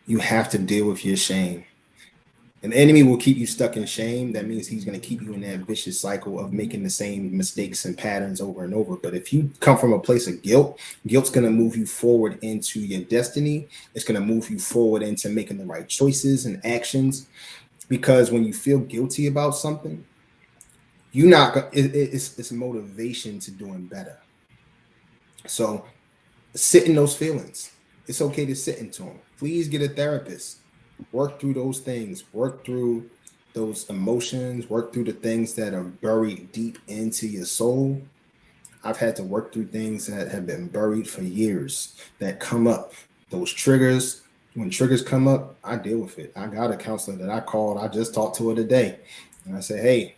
Speaker 2: You have to deal with your shame. An enemy will keep you stuck in shame. That means he's going to keep you in that vicious cycle of making the same mistakes and patterns over and over. But if you come from a place of guilt, guilt's going to move you forward into your destiny. It's going to move you forward into making the right choices and actions. Because when you feel guilty about something, it's motivation to doing better. So sit in those feelings. It's okay to sit into them. Please get a therapist. Work through those things. Work through those emotions. Work through the things that are buried deep into your soul. I've had to work through things that have been buried for years that come up. Those triggers. When triggers come up, I deal with it. I got a counselor that I called. I just talked to her today. And I said, hey,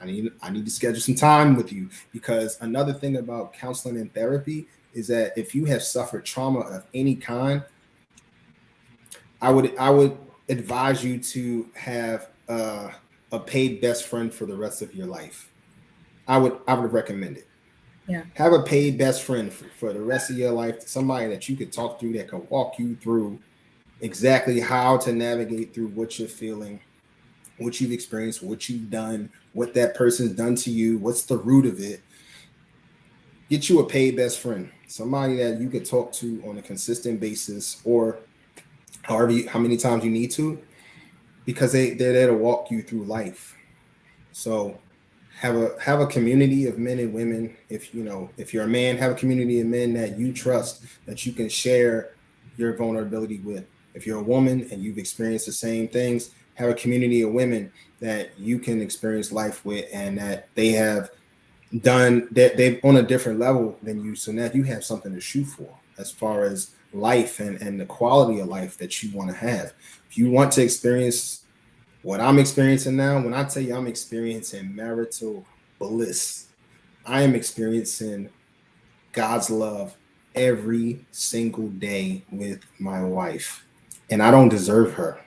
Speaker 2: I need to schedule some time with you. Because another thing about counseling and therapy is that if you have suffered trauma of any kind, I would advise you to have a paid best friend for the rest of your life. I would recommend it.
Speaker 1: Yeah.
Speaker 2: Have a paid best friend for the rest of your life. Somebody that you could talk to, that can walk you through exactly how to navigate through what you're feeling, what you've experienced, what you've done, what that person's done to you, what's the root of it. Get you a paid best friend, somebody that you could talk to on a consistent basis, or how many times you need to, because they're there to walk you through life. So have a community of men and women. If you're a man, have a community of men that you trust, that you can share your vulnerability with. If you're a woman and you've experienced the same things, have a community of women that you can experience life with, and that they have done that, they've on a different level than you. So now you have something to shoot for as far as life and the quality of life that you want to have. If you want to experience what I'm experiencing now, when I tell you I'm experiencing marital bliss, I am experiencing God's love every single day with my wife. And I don't deserve her.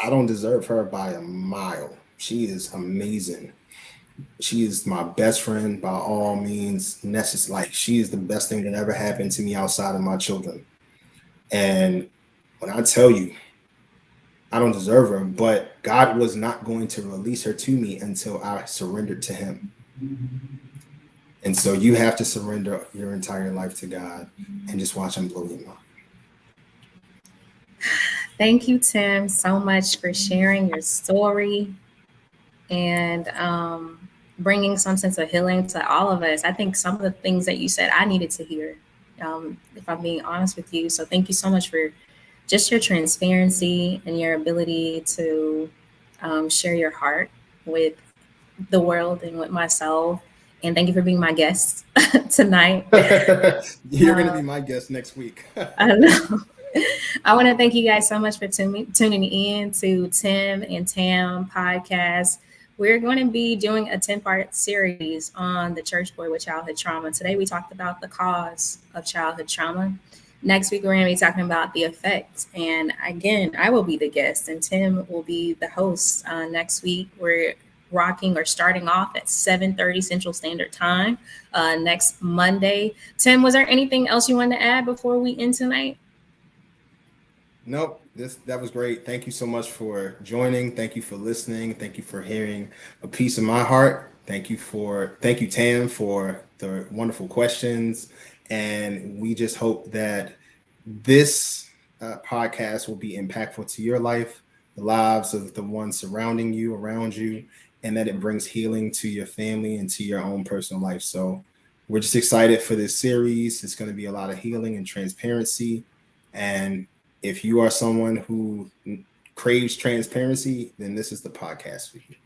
Speaker 2: I don't deserve her by a mile. She is amazing. She is my best friend by all means necessary. Like, she is the best thing that ever happened to me outside of my children. And when I tell you, I don't deserve her, but God was not going to release her to me until I surrendered to him. And so you have to surrender your entire life to God and just watch him blow your mind.
Speaker 1: Thank you, Tim, so much for sharing your story and bringing some sense of healing to all of us. I think some of the things that you said I needed to hear, if I'm being honest with you. So thank you so much for just your transparency and your ability to share your heart with the world and with myself. And thank you for being my guest tonight.
Speaker 2: You're going to be my guest next week.
Speaker 1: I know. I want to thank you guys so much for tuning in to Tim and Tam podcast. We're going to be doing a 10-part series on the church boy with childhood trauma. Today, we talked about the cause of childhood trauma. Next week, we're going to be talking about the effects. And again, I will be the guest and Tim will be the host. Next week, we're rocking or starting off at 7:30 Central Standard Time next Monday. Tim, was there anything else you wanted to add before we end tonight?
Speaker 2: Nope. That was great. Thank you so much for joining. Thank you for listening. Thank you for hearing a piece of my heart. Thank you, Tam, for the wonderful questions. And we just hope that this podcast will be impactful to your life, the lives of the ones surrounding you, around you, and that it brings healing to your family and to your own personal life. So we're just excited for this series. It's going to be a lot of healing and transparency. And if you are someone who craves transparency, then this is the podcast for you.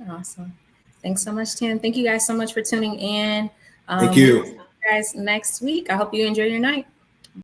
Speaker 1: Awesome. Thanks so much, Tim. Thank you guys so much for tuning in.
Speaker 2: Thank you.
Speaker 1: See you guys next week. I hope you enjoy your night.